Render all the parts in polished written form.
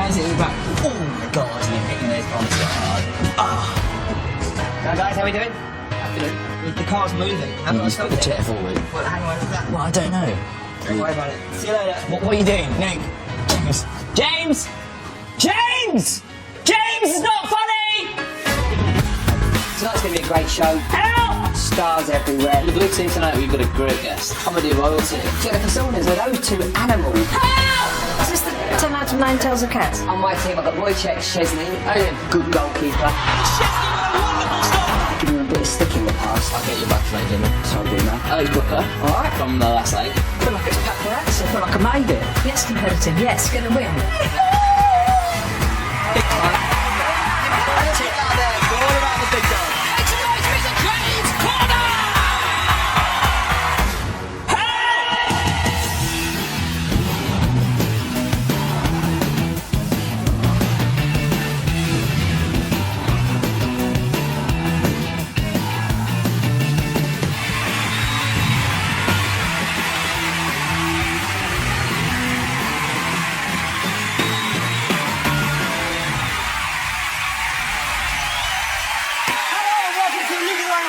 Finds it in the back. Oh my god, you're hitting those bombs so hard. Now guys, how are we doing? The car's moving. How do I stop the it? chair forward. Well, hang on, is that? Well, I don't know. Don't worry about it. See you later. What are you doing? Nick? James! James! James! James, it's not funny! Tonight's going to be a great show. Help! Stars everywhere. The blue team tonight, we've got a great guest. Comedy royalty. Jennifer Saunders, are those two animals? Help! Is this the 10 out of 9 Tales of Cats? On my team, I've got Wojciech Szczesny. Oh, yeah. Good goalkeeper. Szczesny, what a wonderful stop! Give him a bit of stick in the past. I'll get you back tonight, Jimmy. Sorry, Bruno. Alex Brooker. Alright. From the last leg. I feel like it's paparazzi. I feel like I made it. Yes, competitive. Yes, gonna win. Check out there. Go all around the big dog.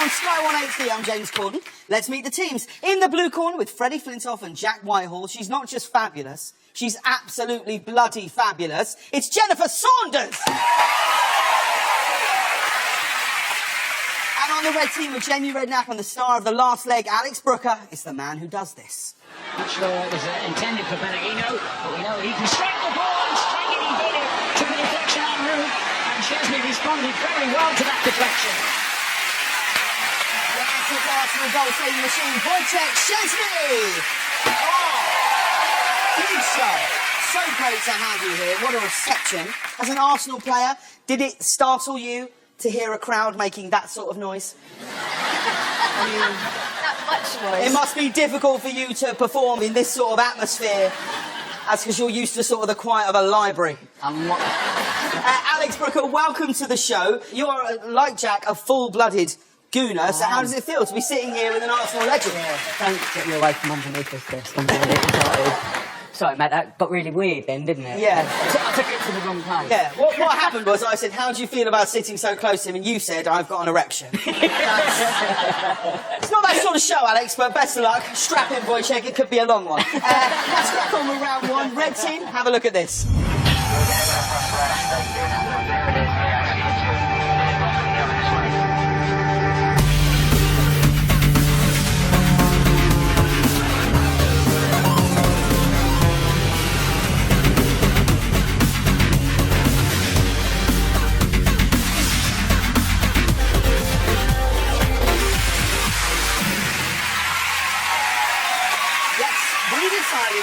Sky 1HD, I'm James Corden. Let's meet the teams. In the blue corner with Freddie Flintoff and Jack Whitehall, she's not just fabulous, she's absolutely bloody fabulous. It's Jennifer Saunders! And on the red team with Jenny Redknapp and the star of the last leg, Alex Brooker, is the man who does this. Not sure it was intended for Pellegrino, but we know he can strike the ball and strike it, he did it. Took a deflection en route, and Szczesny responded very well to that deflection. It's Arsenal goal-saving machine, Wojciech Szczesny! Oh, big show. So great to have you here. What a reception. As an Arsenal player, did it startle you to hear a crowd making that sort of noise? I mean, That much noise. it must be difficult for you to perform in this sort of atmosphere, as because you're used to sort of the quiet of a library. Alex Brooker, welcome to the show. You are, like Jack, a full-blooded gooner, so how does it feel to be sitting here with an Arsenal legend? Don't get me away from underneath this desk. I'm getting a bit excited. Sorry, mate, that got really weird then, didn't it? Yeah. I took it to the wrong place. Yeah, what happened was I said, how do you feel about sitting so close to him? And you said, I've got an erection. It's not that sort of show, Alex, but best of luck. Strap in, Wojciech, it could be a long one. Let's crack on with round one. Red team, have a look at this.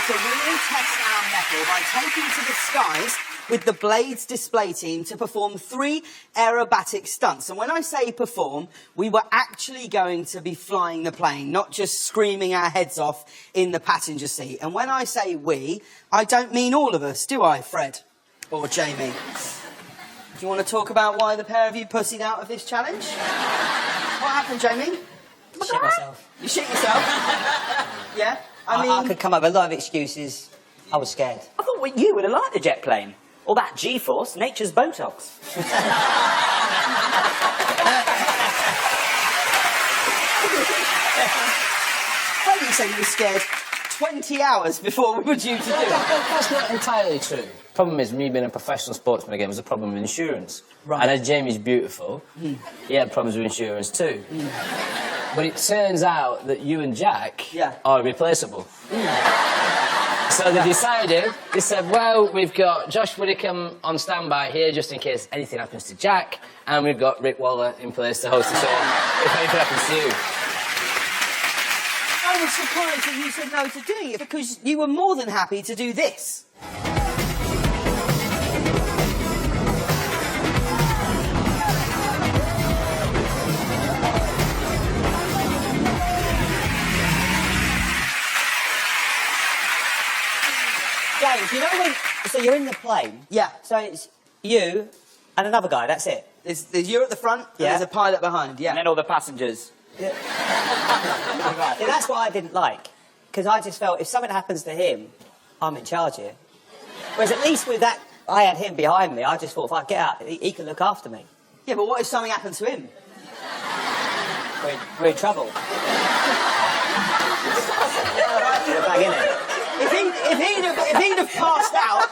To really test our mettle by taking to the skies with the Blades display team to perform 3 aerobatic stunts. And when I say perform, we were actually going to be flying the plane, not just screaming our heads off in the passenger seat. And when I say we, I don't mean all of us, do I, Fred? Or Jamie? Do you want to talk about why the pair of you pussied out of this challenge? What happened, Jamie? Shit myself. You shit yourself? Yeah? I could come up with a lot of excuses. I was scared. I thought you would have liked the jet plane. All that G-force, nature's Botox. Why did you say you were scared 20 hours before we were due to do it? That's not entirely true. Problem is, me being a professional sportsman again was a problem with insurance. Right. And as Jamie's beautiful, he had problems with insurance too. But it turns out that you and Jack are replaceable. So they decided, they said, well, we've got Josh Widdicombe on standby here just in case anything happens to Jack, and we've got Rick Waller in place to host the show if anything happens to you. I was surprised that you said no to doing it because you were more than happy to do this. James, you know when... So you're in the plane? Yeah. So it's you and another guy, that's it? There's you at the front, and Yeah. there's a pilot behind, yeah. And then all the passengers. Yeah. Right. Yeah, that's what I didn't like. Because I just felt if something happens to him, I'm in charge here. Whereas at least with that I had him behind me. I just thought if I get out, he can look after me. Yeah, but what if something happened to him? We're in trouble. Back in it. If he'd have passed out,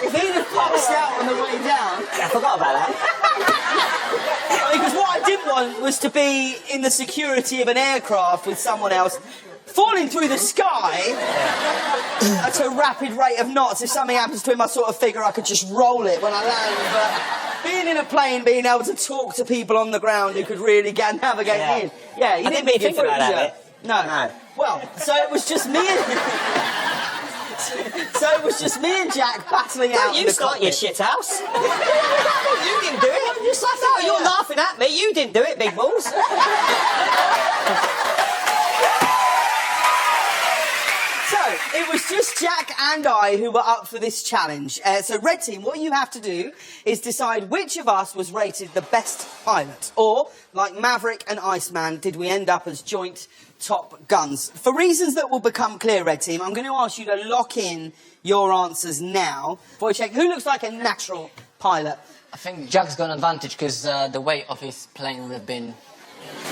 if he'd have passed out on the way down, I forgot about that. because what I didn't want was to be in the security of an aircraft with someone else falling through the sky at a rapid rate of knots. If something happens to him, I sort of figure I could just roll it when I land. But being in a plane, being able to talk to people on the ground who could really navigate in. Yeah, you didn't think about that. No. Well, so it was just me and... So it was just me and Jack battling out. You start your shit house. You didn't do it. No, you're laughing at me. You didn't do it, big balls. So, it was just Jack and I who were up for this challenge. So, Red Team, what you have to do is decide which of us was rated the best pilot. Or, like Maverick and Iceman, did we end up as joint Top Guns? For reasons that will become clear, Red Team, I'm going to ask you to lock in your answers now. Wojciech, who looks like a natural pilot? I think Jack's got an advantage because the weight of his plane would have been...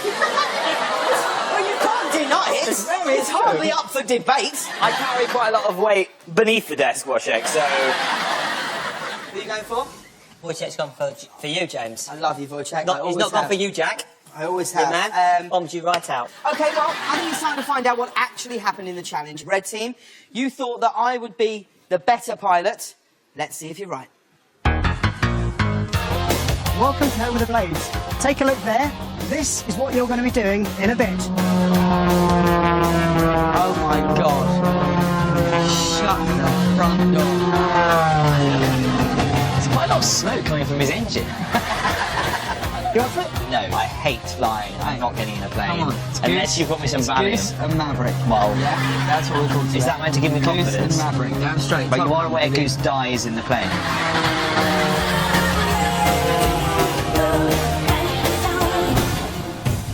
Well, you can't deny it. It's hardly up for debate. I carry quite a lot of weight beneath the desk, Wojciech, so... Who are you going for? Wojciech's gone for you, James. I love you, Wojciech. He's not gone for you, Jack. I always Good have. man. Bombed you right out. OK, well, I think it's time to find out what actually happened in the challenge. Red Team, you thought that I would be the better pilot. Let's see if you're right. Welcome to Home of the Blades. Take a look there. This is what you're going to be doing in a bit. Oh my God. Shut the front door. There's quite a lot of smoke coming from his engine. You up for it? No, I hate flying. I'm not getting in a plane. Come on, Unless you put me some Valium. Goose and Maverick. Well, Yeah, that's what we're called. is that meant to give me confidence? Goose and Maverick, down straight. But you are aware Goose dies in the plane.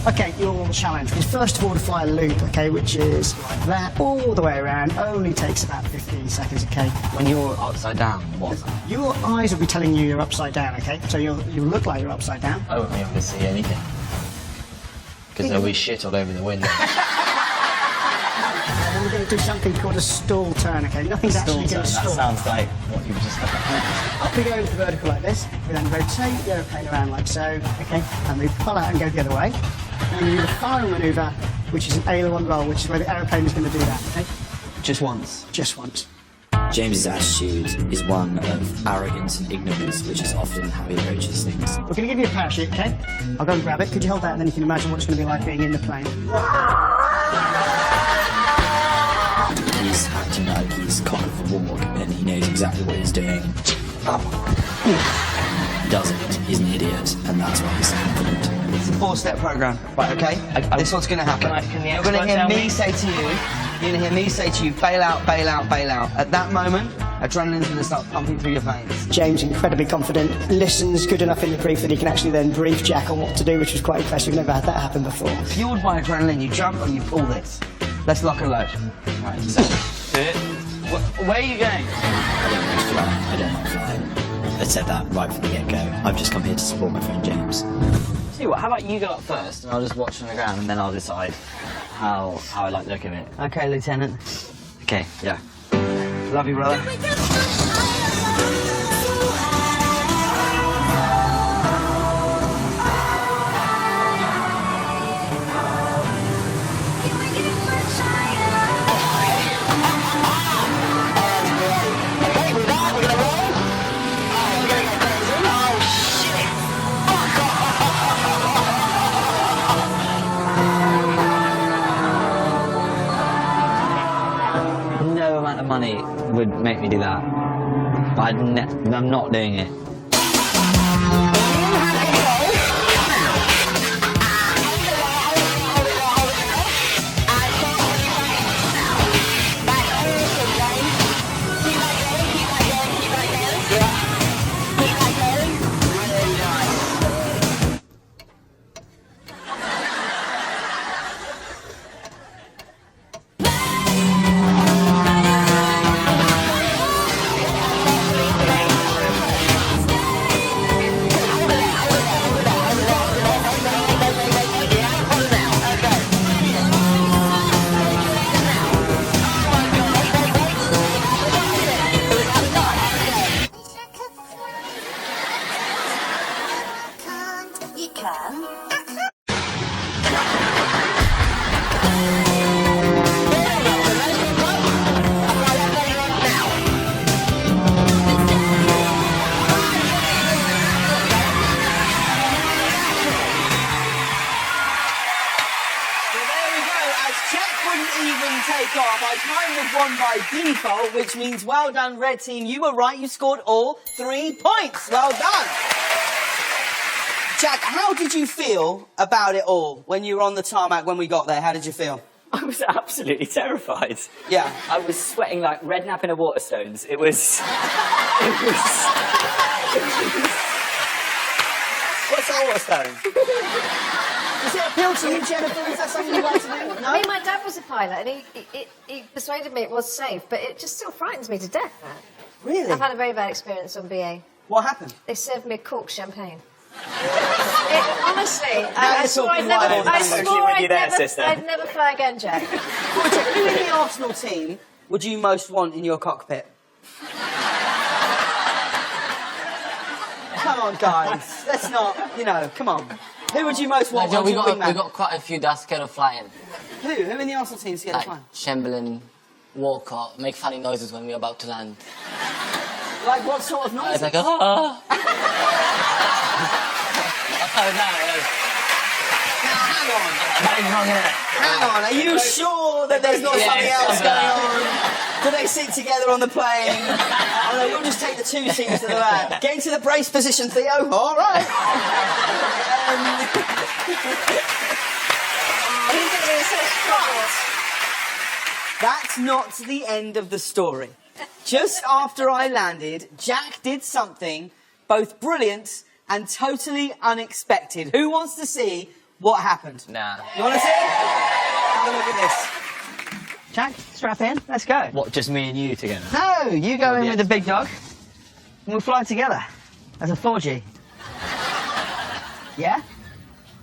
Okay, your challenge is first of all to fly a loop, okay, which is like that, all the way around. Only takes about 15 seconds, okay? When you're upside down, what? Your eyes will be telling you you're upside down, okay? So you'll look like you're upside down. I won't be able to see anything. Because there'll be shit all over the window. And then we're going to do something called a stall turn, okay? Nothing's actually going to stall. That sounds like what you were just saying. Up we go into vertical like this. We then rotate the aeroplane around like so, okay? And we pull out and go the other way. And we do the final manoeuvre, which is an aileron roll, which is where the aeroplane is going to do that, okay? Just once. Just once. James's attitude is one of arrogance and ignorance, which is often how he approaches things. We're going to give you a parachute, okay? I'll go and grab it. Could you hold that and then you can imagine what it's going to be like being in the plane. He's acting like he's cock of the walk and he knows exactly what he's doing. He doesn't. He's an idiot, and that's why he's so confident. It's a 4-step program. Right, okay? This is what's going to happen. You're going to hear me say to you, you're going to hear me say to you, bail out, bail out, bail out. At that moment, adrenaline's going to start pumping through your veins. James, incredibly confident, listens good enough in the brief that he can actually then brief Jack on what to do, which was quite impressive. We've never had that happen before. Fueled by adrenaline, you jump and you pull this. Let's lock and load. Right, so... Where are you going? I don't want to fly. I don't like flying. I said that right from the get-go. I've just come here to support my friend James. See what, how about you go up first and I'll just watch from the ground and then I'll decide how I like the look of it. Okay, Lieutenant. Okay, yeah. Love you, brother. No amount of money would make me do that. I'm not doing it. have won by default, which means well done, red team. You were right. You scored all 3 points. Well done. Jack, how did you feel about it all when you were on the tarmac when we got there? How did you feel? I was absolutely terrified. Yeah. I was sweating like Redknapp in a Waterstones. It was... What's a Waterstone? Does it appeal to you, Jennifer? Is that something you'd like to do? No? I mean, my dad was a pilot, and he persuaded me it was safe, but it just still frightens me to death, that. Really? I've had a very bad experience on BA. What happened? They served me cork champagne. Honestly, I you're swore talking I'd never, wild. I I'm swore with I'd you there, never, sister. I'd never fly again, Jack. Jack, who in the Arsenal team would you most want in your cockpit? Come on, guys. Let's not, come on. Who would you most want? we on your wingman? got quite a few that's scared of flying. Who in the Arsenal team is scared of flying? Chamberlain, Walcott, make funny noises when we're about to land. Like what sort of noise? It's like, ah. Hang on, are you sure that there's not something else going on? Do they sit together on the plane? Oh no, you'll just take the 2 seats to the back. Get into the brace position, Theo. All right. That's not the end of the story. Just after I landed, Jack did something both brilliant and totally unexpected. Who wants to see what happened? Nah. You want to see? Have a look at this. Jack, strap in. Let's go. What, just me and you together? No, you go in with the big dog, and we'll fly together as a 4G. Yeah?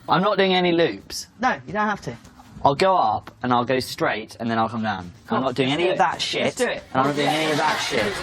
I'm not doing any loops. No, you don't have to. I'll go up and I'll go straight and then I'll come down. Cool. I'm not doing any of that shit. Let's do it. And I'm not doing any of that shit.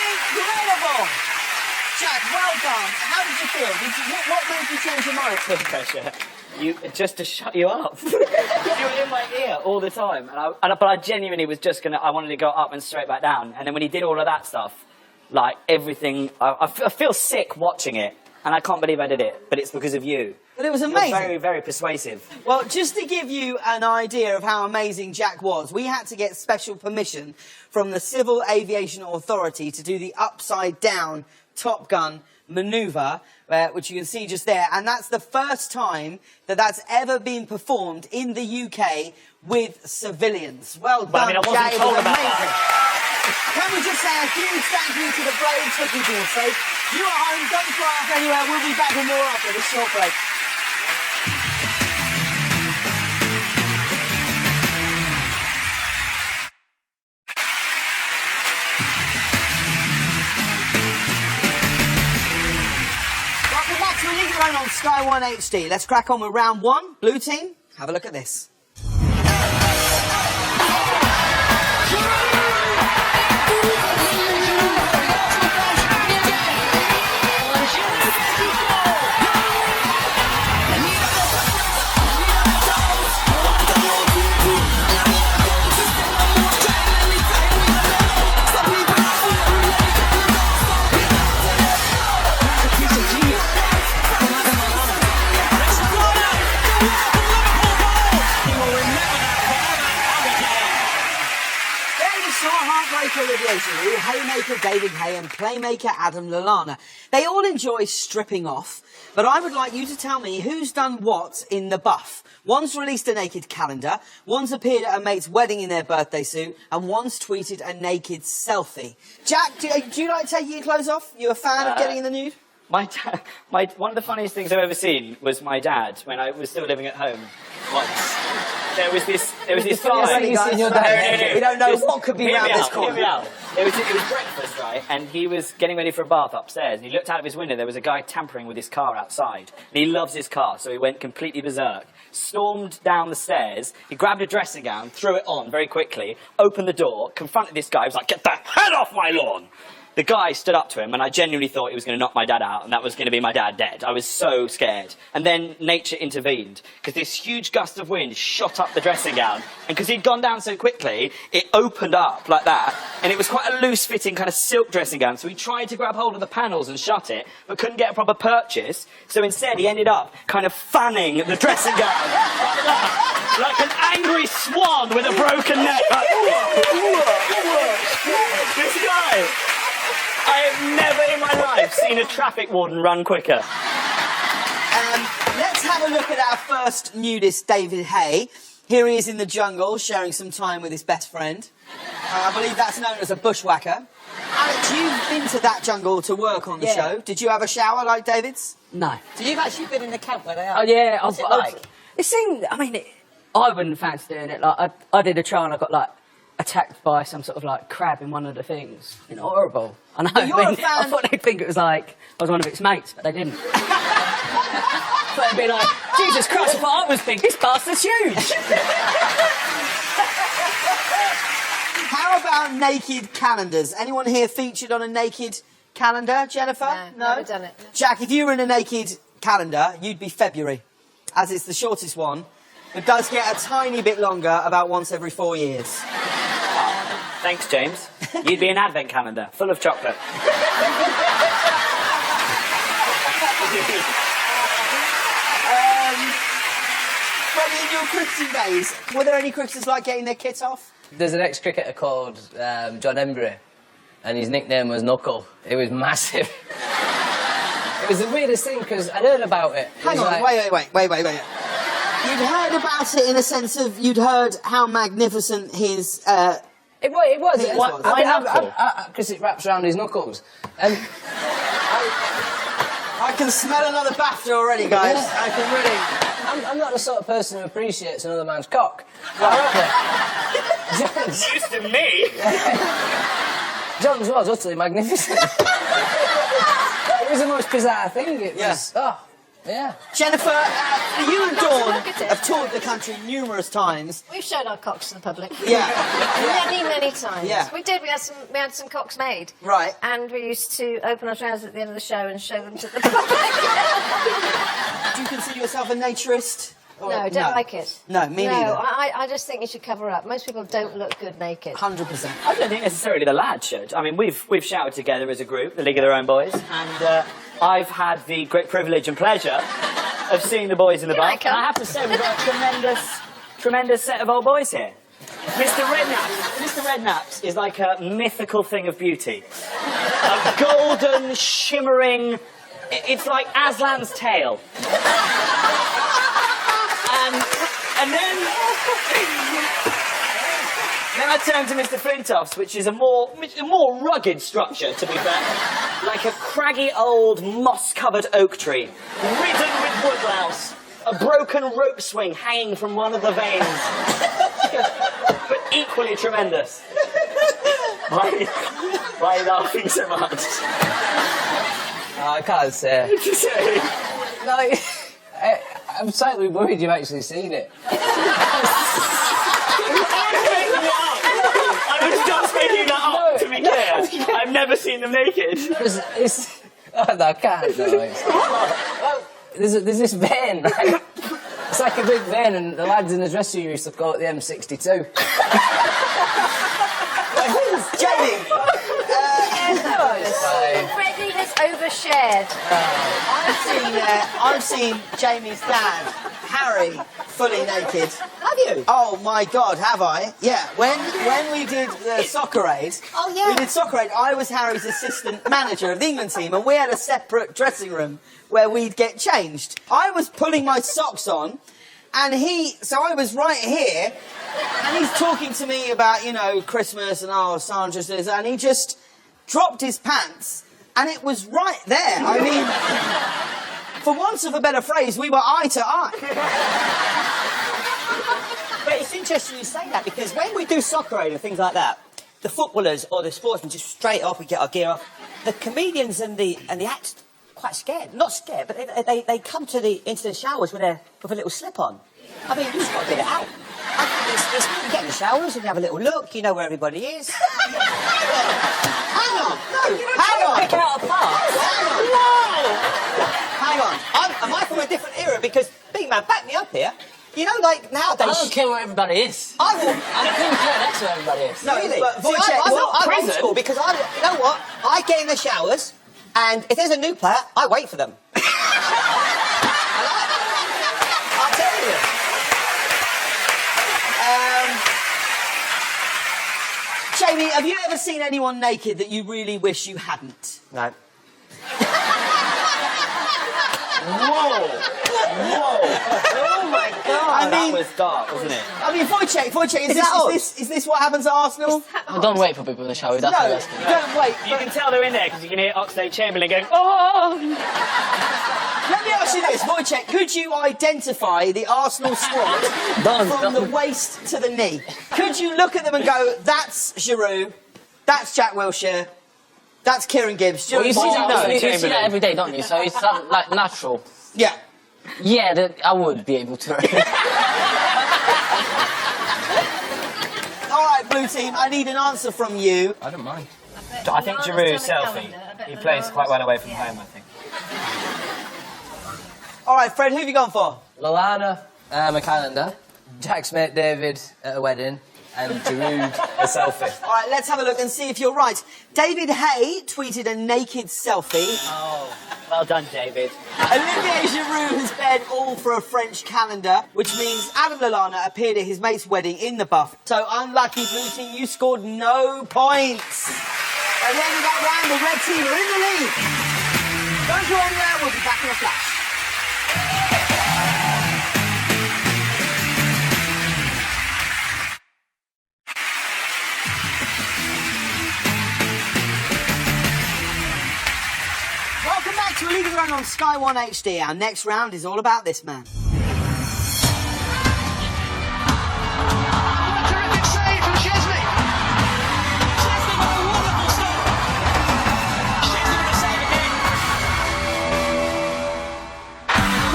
Incredible! Jack, well done. How did you feel? What made you change your mind? Pressure. Just to shut you up. You were in my ear all the time. But I genuinely was just I wanted to go up and straight back down. And then when he did all of that stuff, like everything, I feel sick watching it. And I can't believe I did it. But it's because of you. But it was amazing. You're very, very persuasive. Well, just to give you an idea of how amazing Jack was, we had to get special permission from the Civil Aviation Authority to do the upside-down Top Gun manoeuvre, which you can see just there, and that's the first time that that's ever been performed in the UK with civilians. Well done, But, I mean, I wasn't Jay, it told was about amazing. that. Can we just say a huge thank you to the Blades Football Board? So, you at home, don't fly off anywhere. We'll be back with more after this short break. Welcome back to a League of Their Own on Sky One HD. Let's crack on with round one. Blue team, have a look at this. Olivier Giroud, Haymaker David Hay and Playmaker Adam Lallana. They all enjoy stripping off, but I would like you to tell me who's done what in the buff. One's released a naked calendar, one's appeared at a mate's wedding in their birthday suit, and one's tweeted a naked selfie. Jack, do you like taking your clothes off? You a fan of getting in the nude? One of the funniest things I've ever seen was my dad when I was still living at home once. There was this guy. We don't know what could be around this corner. Hear me out. It was breakfast, right? And he was getting ready for a bath upstairs. And he looked out of his window. There was a guy tampering with his car outside. And he loves his car, so he went completely berserk. Stormed down the stairs. He grabbed a dressing gown, threw it on very quickly, opened the door, confronted this guy. He was like, "Get the hell off my lawn!" The guy stood up to him, and I genuinely thought he was going to knock my dad out, and that was going to be my dad dead. I was so scared. And then nature intervened, because this huge gust of wind shot up the dressing gown, and because he'd gone down so quickly, it opened up like that, and it was quite a loose-fitting kind of silk dressing gown, so he tried to grab hold of the panels and shut it, but couldn't get a proper purchase, so instead he ended up kind of fanning the dressing gown, like that, like an angry swan with a broken neck. Like, this guy... I have never in my life seen a traffic warden run quicker. Let's have a look at our first nudist, David Hay. Here he is in the jungle, sharing some time with his best friend. I believe that's known as a bushwhacker. Alex, you've been to that jungle to work on the show. Did you have a shower like David's? No. So you've actually been in the camp where they are? Oh, yeah. What's it like? It seemed, I mean, I wouldn't fancy doing it. Like, I did a trial and I got, like, attacked by some sort of, like, crab in one of the things. You know, horrible. I know. I thought they'd think it was, like, I was one of its mates, but they didn't. But they'd be like, Jesus Christ, I thought I was big. This bastard's huge. How about naked calendars? Anyone here featured on a naked calendar? Jennifer? No, never done it. Jack, if you were in a naked calendar, you'd be February, as it's the shortest one. It does get a tiny bit longer, about once every 4 years. Thanks, James. You'd be an advent calendar, full of chocolate. Freddie, in your cricketing days, were there any cricketers like getting their kit off? There's an ex-cricketer called John Embry, and his nickname was Knuckle. It was massive. It was the weirdest thing, because I'd heard about it. Hang on, wait. You'd heard about it in a sense of you'd heard how magnificent his... It was. Because it wraps around his knuckles. And I can smell another BAFTA already, guys. Yeah. I can really... I'm not the sort of person who appreciates another man's cock. John's... Used to me. John's was utterly magnificent. It was the most bizarre thing. It was... Oh, yeah. Jennifer, you and Dawn have toured the country numerous times. We've shown our cocks to the public. Yeah. Many times. Yeah. We did. We had some cocks made. Right. And we used to open our trousers at the end of the show and show them to the public. Do you consider yourself a naturist? No, I don't like it. No, me neither. No, I just think you should cover up. Most people don't look good naked. 100%. I don't think necessarily the lads should. I mean, we've showered together as a group, the League of Their Own Boys, and I've had the great privilege and pleasure of seeing the boys in the bath. And I have to say, we've got a tremendous set of old boys here. Mr. Redknaps is like a mythical thing of beauty. A golden, shimmering, It's like Aslan's tail. and then I turned to Mr. Flintoff's, which is a more rugged structure, to be fair. Like a craggy old moss-covered oak tree, ridden with woodlouse, a broken rope swing hanging from one of the vanes. But equally tremendous. Why are you laughing so much? I can't say. No, I'm slightly worried you've actually seen it. I was just making that up, to be clear. I've never seen them naked. Oh, no, I can't. No, there's this vein, right? It's like a big vein, and the lads in the dressing room used to call it the M62. Jamie! Freddie has overshared. I've seen Jamie's dad, Harry, fully naked. Have you? Oh my God, have I? Yeah. When we did Soccer Aid, we did Soccer Aid. I was Harry's assistant manager of the England team, and we had a separate dressing room where we'd get changed. I was pulling my socks on, and so I was right here, and he's talking to me about, you know, Christmas and Sandra's this, and he just dropped his pants, and it was right there. I mean, for want of a better phrase, we were eye to eye. But it's interesting you say that, because when we do Soccer Aid and things like that, the footballers or the sportsmen just straight off, we get our gear off. The comedians and the actors quite scared. Not scared, but they come into the showers with a little slip on. I mean, you just got to get it out. You get in the showers and you have a little look, you know where everybody is. Hang on! Pick out a part. Hang on. Am I from a different era? Because, big man, back me up here. You know, like, nowadays... I don't care where everybody is. I couldn't care less where everybody is. No, really? But I'm old school because you know what? I get in the showers, and if there's a new player, I wait for them. I'll tell you. Jamie, have you ever seen anyone naked that you really wish you hadn't? No. Whoa! Oh my God! That was dark, wasn't it? I mean, Wojciech, is this what happens at Arsenal? Well, don't wait for people in the shower. That's the best thing. Don't wait. You can tell they're in there because you can hear Oxlade-Chamberlain going, oh! Let me ask you this, Wojciech, could you identify the Arsenal squad from the waist to the knee? Could you look at them and go, that's Giroud, that's Jack Wilshere, that's Kieran Gibbs? Well, you see that every day, don't you? So it's like natural. Yeah. Yeah, I would be able to. All right, Blue Team, I need an answer from you. I don't mind. I think Giroud's selfie. He plays quite well away from home, I think. All right, Fred, who have you gone for? Lallana, a calendar, Jack's mate David at a wedding, and Giroud a selfie. All right, let's have a look and see if you're right. David Hay tweeted a naked selfie. Oh, well done, David. Olivier Giroud has bared all for a French calendar, which means Adam Lallana appeared at his mate's wedding in the buff. So, unlucky Blue Team, you scored no points. At the end of that round, the Red Team are in the lead. Don't go anywhere, we'll be back in a flash. Welcome back to A League of Their Own on Sky One HD. Our next round is all about this man. Terrific save from Chesney. Chesney with a wonderful stop. Chesney with a save again.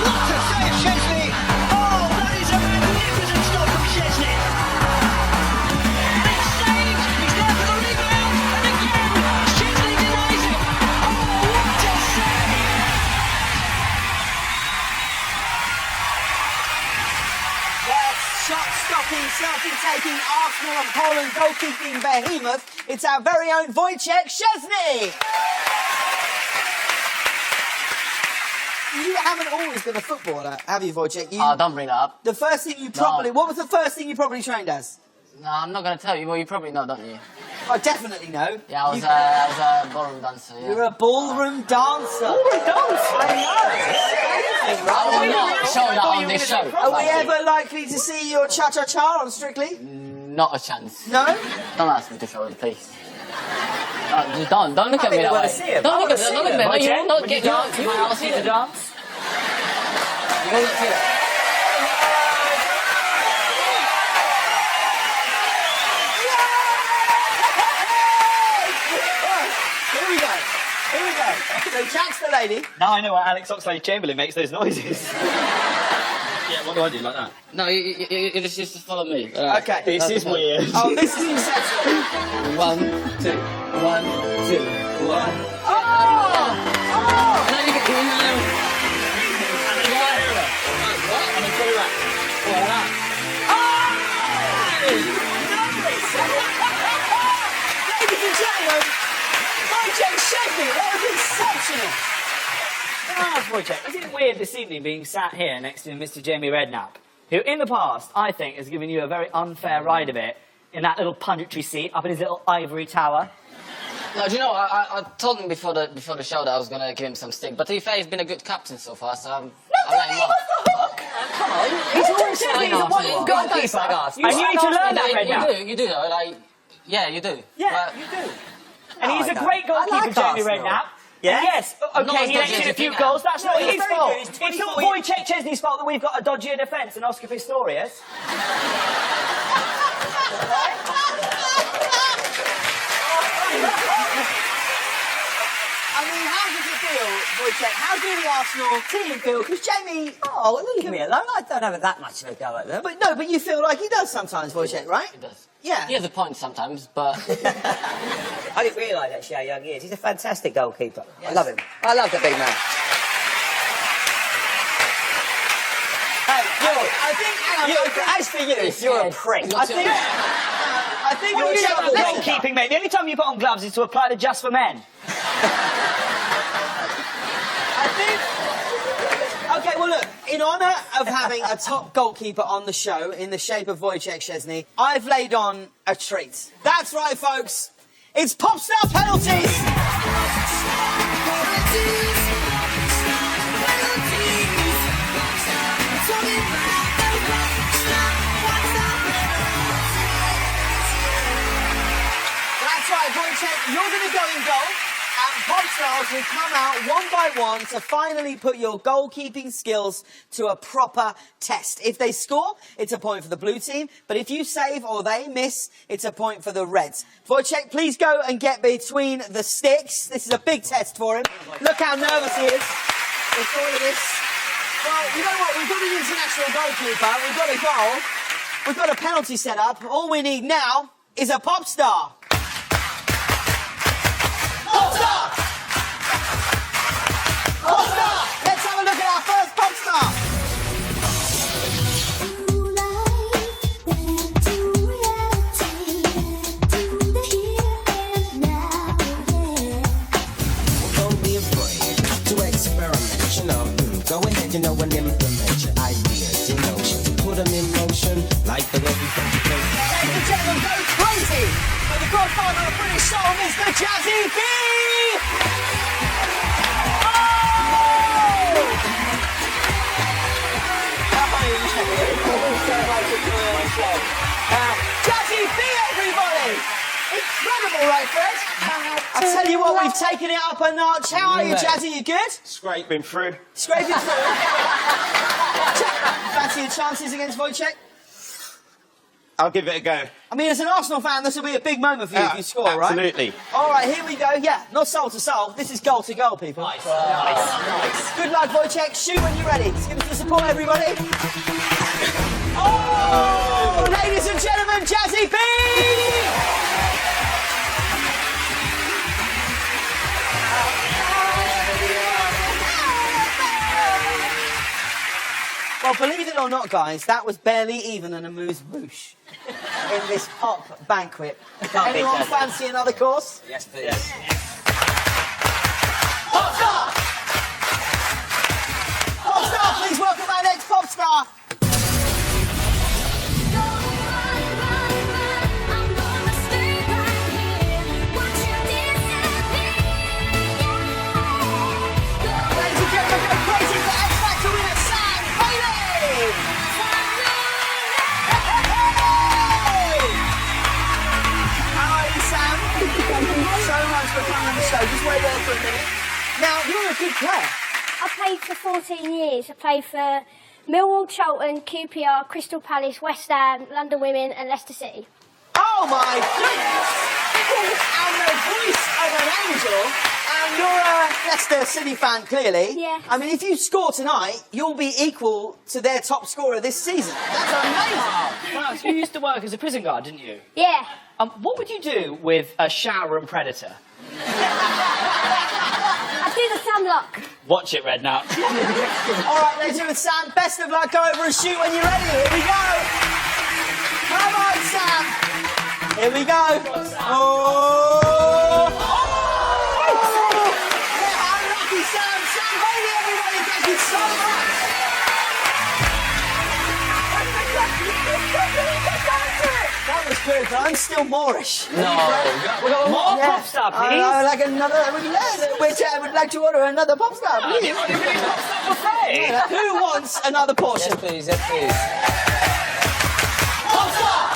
What a save, Chesney. Oh, that is a magnificent stop from Chesney. Big save. He's there for the rebound. And again, Chesney denies it. Oh, what a save. Shot-stopping, selfie-taking Arsenal and Poland goalkeeping behemoth. It's our very own Wojciech Szczesny. You haven't always been a footballer, have you, Wojciech? Don't bring that up. The first thing you probably... What was the first thing you probably trained as? No, I'm not going to tell you. Well, you probably know, don't you? I definitely know. Yeah, I was a ballroom dancer, yeah. You're a ballroom dancer. Ballroom dancer? I know. I will not show that on this show. Are we ever likely to see your cha-cha-cha on Strictly? Not a chance. No? Don't ask me to show it, please. Just don't look at me that way. see it. Don't look at me. Don't look at me. You will not Would get you dance? you will not see the dance. You will not see that. Here we go. Here we go. So Jack's the lady. Now I know why Alex Oxlade-Chamberlain makes those noises. Yeah, what do I do, like that? No, you just follow me. Okay. This is weird. Oh, this is exceptional. 1, 2, 1, 2, 1. Oh! Oh! No, you get Ladies and gentlemen, Wojciech Szczesny, that was exceptional. Wojciech, isn't it weird this evening being sat here next to Mr. Jamie Redknapp, who in the past, I think, has given you a very unfair ride of it in that little punditry seat up in his little ivory tower? No, do you know, I told him before the show that I was going to give him some stick, but to be fair, he's been a good captain so far, so I'm letting him off. Come on. He's always said he's a wonderful goalkeeper. And you need to learn that, Redknapp. You do, though. Like, yeah, you do. Yeah, you do. And he's a great goalkeeper, like Jamie Arsenal. Redknapp. Yeah? Yes, Not okay, as he dodgy lets as in you a few think, goals, that's not he's his very fault. good. He's It's not 24 Wojciech Chesney's fault that we've got a dodgier defence than Oscar Pistorius. I mean, how does it feel, Wojciech? How do the Arsenal team feel? Because Jamie... Oh, well, leave me alone. I don't have that much of a go at them. But no, but you feel like he does sometimes, Wojciech, right? He does. Yeah. He has a point sometimes, but... I didn't realise actually how young he is. He's a fantastic goalkeeper. I love him. I love the big man. I think... As for you, you're a prick. I think Well, you're you know, a goalkeeping, mate. The only time you put on gloves is to apply to Just for Men. I think... Okay, well, look, in honour of having a top goalkeeper on the show in the shape of Wojciech Szczesny, I've laid on a treat. That's right, folks. It's Popstar Penalties! That's right, Wojciech, you're going to go in goal. And Popstars will come out one by one to finally put your goalkeeping skills to a proper test. If they score, it's a point for the blue team. But if you save or they miss, it's a point for the Reds. Wojciech, please go and get between the sticks. This is a big test for him. Look how nervous he is before all of this. Well, you know what? We've got an international goalkeeper. We've got a goal. We've got a penalty set up. All we need now is a pop star. Pop star! Pop star! Let's have a look at our first pop star. Don't be afraid to experiment, you know. Go ahead, you know, and implement your ideas, your notions. Put them in motion like the way you think you play. Ladies and gentlemen, go crazy for the godfather of British soul, Mr. Jazzy B! Jazzy B, everybody! Incredible, right, Fred? I tell you what, we've taken it up a notch. How are you, Jazzy? You good? Scraping through. Scraping through. Fancy your chances against Wojciech? I'll give it a go. I mean, as an Arsenal fan, this will be a big moment for you if you score, right? Absolutely. All right, here we go. Yeah, not soul to soul. This is goal to goal, people. Nice. Good luck, Wojciech. Shoot when you're ready. Let's give us the support, everybody. Oh, ladies and gentlemen, Jazzy B! Well, believe it or not, guys, that was barely even an amuse-bouche in this pop banquet. Anyone fancy another course? Yes, please. Pop star! Pop star, please welcome our next pop star. for a minute. Now, you're a good player. I played for 14 years. I played for Millwall, Charlton, QPR, Crystal Palace, West Ham, London Women and Leicester City. Oh my goodness! And the voice of an angel. And you're a Leicester City fan, clearly. Yeah. I mean, if you score tonight, you'll be equal to their top scorer this season. That's amazing. Wow, so you used to work as a prison guard, didn't you? Yeah. What would you do with a shower and predator? I do the thumb lock. Watch it, Red, now. All right, let's do it with Sam. Best of luck. Go over and shoot when you're ready. Here we go. Come on, Sam. Here we go. Oh! Yeah, unlucky Sam. Sam, baby, everybody. Thank you so much. That was good, but I'm still Moorish. No. We got more pop star, please. Like another. Which I would like to order another pop star, please. Buffet. Who wants another portion? Yes, please. Yes, please. Pop star.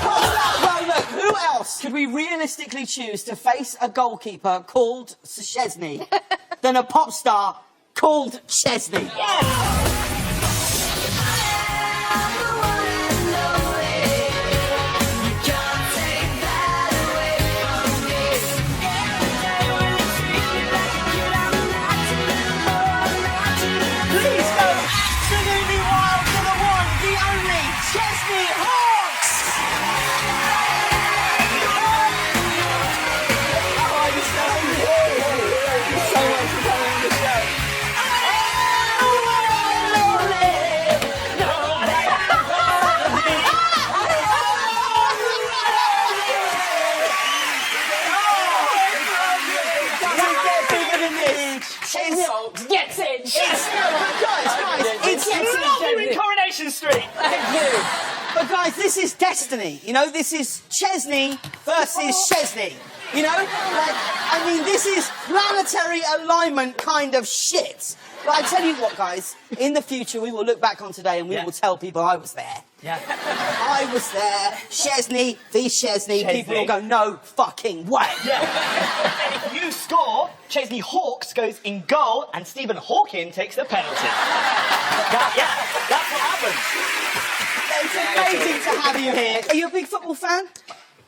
Well, look. Who else could we realistically choose to face a goalkeeper called Szczesny than a pop star called Szczesny? Please go absolutely wild for the one, the only, Szczesny Hawks! Oh, you're so good. Thank you so much for coming on the show. Doesn't get bigger than this. Gets in. It's love you in Coronation Street. Thank you. But guys, this is destiny. You know, this is Chesney versus Szczesny. You know, I mean, this is planetary alignment kind of shit. But I tell you what, guys, in the future we will look back on today and we will tell people I was there. Yeah. I was there. Szczesny v Szczesny. People will go, no fucking way. Yeah. And if you score, Chesney Hawks goes in goal and Stephen Hawking takes the penalty. That's what happens. It's amazing to have you here. Are you a big football fan?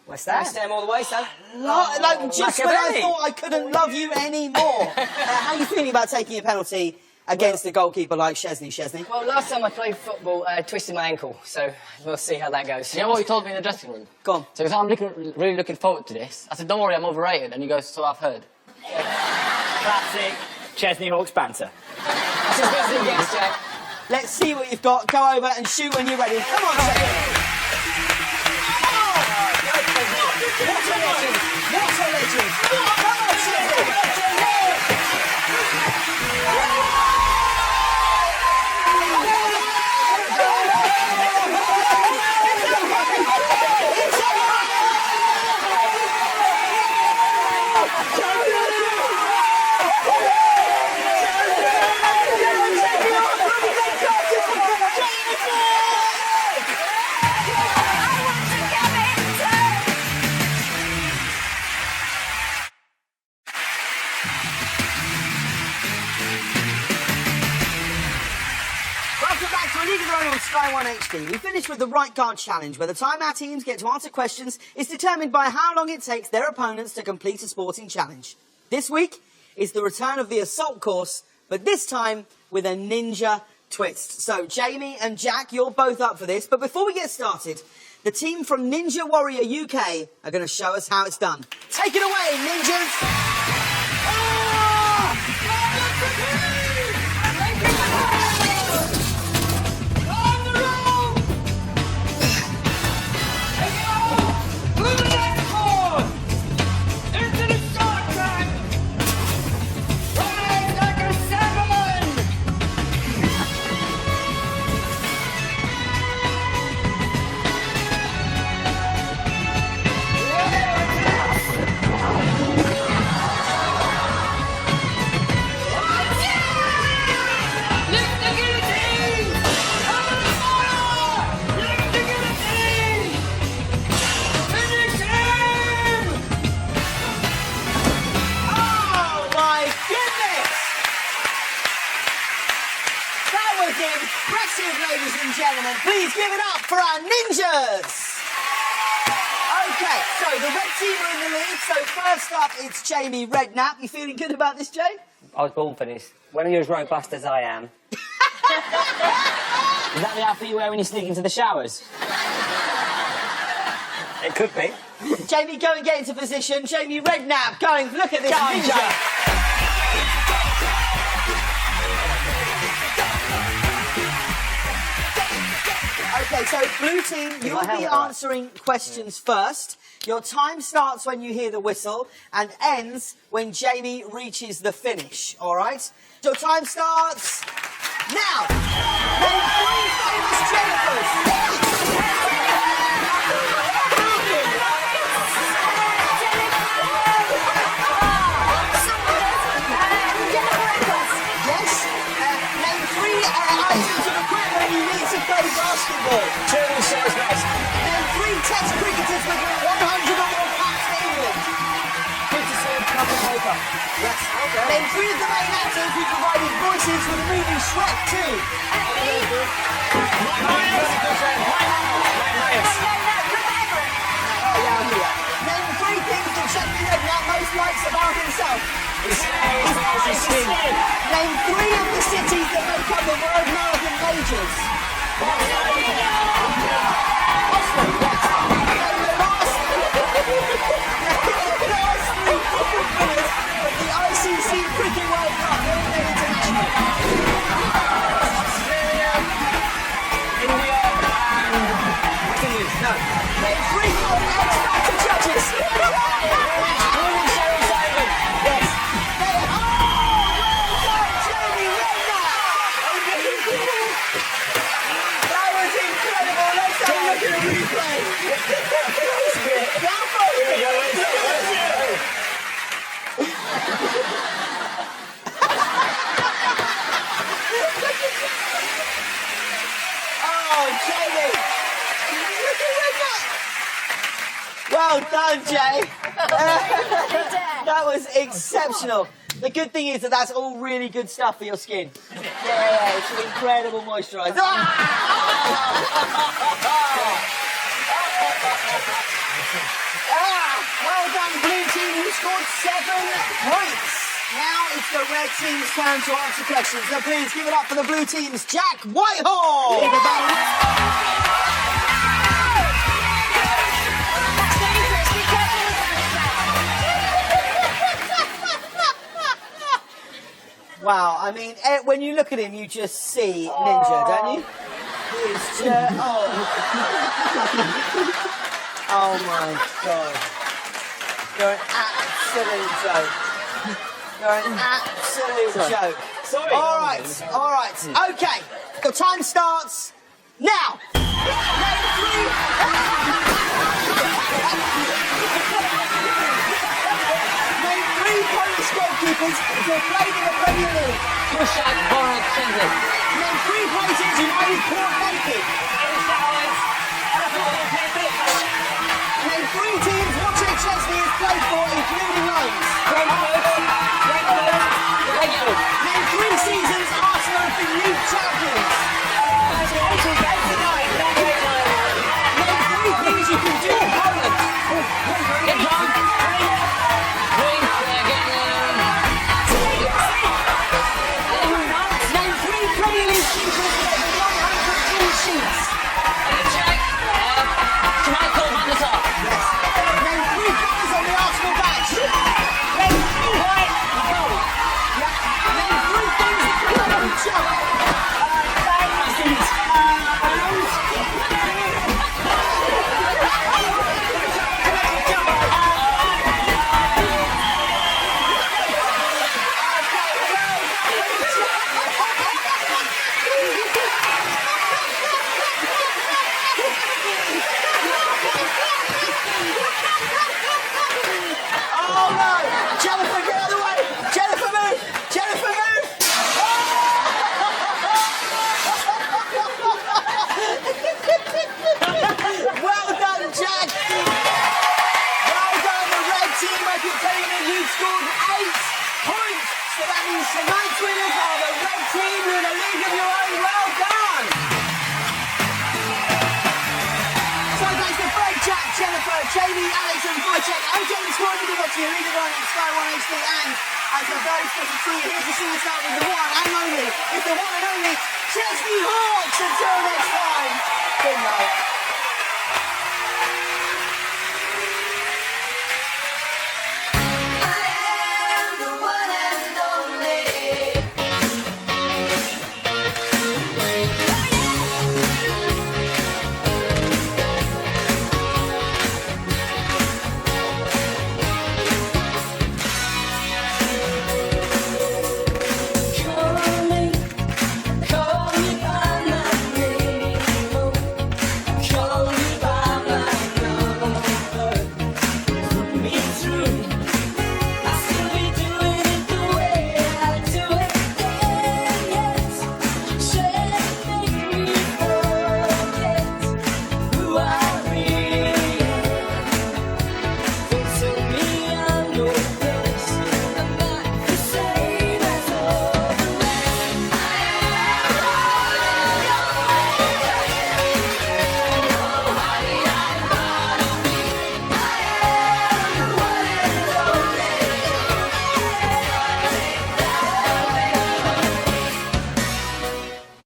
West Ham all the way, son. Like, just when I thought I couldn't love you anymore. How are you feeling about taking a penalty against a goalkeeper like Szczesny? Well, last time I played football, I twisted my ankle, so we'll see how that goes. You know what he told me in the dressing room? Go on. So, because I'm really looking forward to this, I said, don't worry, I'm overrated. And he goes, so I've heard. Classic Chesney Hawks banter. That's as good as it gets, Jack. Let's see what you've got. Go over and shoot when you're ready. Come on, Jack. What a legend! What a legend! Come on, Szczesny! On Sky One HD, we finished with the Right Guard Challenge, where the time our teams get to answer questions is determined by how long it takes their opponents to complete a sporting challenge. This week is the return of the Assault Course, but this time with a ninja twist. So, Jamie and Jack, you're both up for this, but before we get started, the team from Ninja Warrior UK are going to show us how it's done. Take it away, ninjas! impressive, ladies and gentlemen. Please give it up for our ninjas. Okay, so the red team are in the lead. So first up, it's Jamie Redknapp. You feeling good about this, Jay? I was born for this. When you're as robust as I am. Is that the outfit you wear when you sneak into the showers? It could be. Jamie, go and get into position. Jamie Redknapp going, look at this ninja. Okay, so blue team, you'll be answering questions first. Your time starts when you hear the whistle and ends when Jamie reaches the finish, all right? Your time starts now. Name 3 famous Jennifers. Yes. Name 3 items of equipment you need to play basketball. Name 3 Test cricketers with 100 or more caps for England. Yes. Okay. Name 3 of the main actors who provided voices for the movie Shrek 2. Name 3 things that Jamie Redknapp most likes about himself. Name 3 of the cities that make up the World Marathon Majors. The ICC Cricket World Cup International. Australia, India, and no. Name 3 more X Factor judges. Yes. Jamie Redknapp. That was incredible. Let's have a look at the replay. Oh, Jamie! Well done, Jay. That was exceptional. The good thing is that that's all really good stuff for your skin. Yeah, it's an incredible moisturiser. Well done, blue team. You scored 7 points. Now it's the red team's turn to answer questions. So please give it up for the blue team's Jack Whitehall. Wow, I mean, when you look at him, you just see Ninja, don't you? He's just... Oh my God. You're an absolute joke. You're an absolute joke. Sorry. All right. Okay, the time starts now. Name 3 Polish goalkeepers who have played in the Premier League. Krzysztof Borek-Szyndek. Name 3 places who only caught naked. Name 3 teams Wojciech Szczesny has played for, including loans. Name 3 seasons Arsenal have been league champions. Name 3 things you can do in Poland. Get drunk. Drink. Name 3 Premier League keepers with over 100 clean sheets. Jamie, Alex and Wojciech. I'm James Corden. You're watching Illegal Running on Sky 1 HD, and as a very special treat, here's to see us out with the one and only, it's the one and only Chesney Hawkes. Until next time, good night.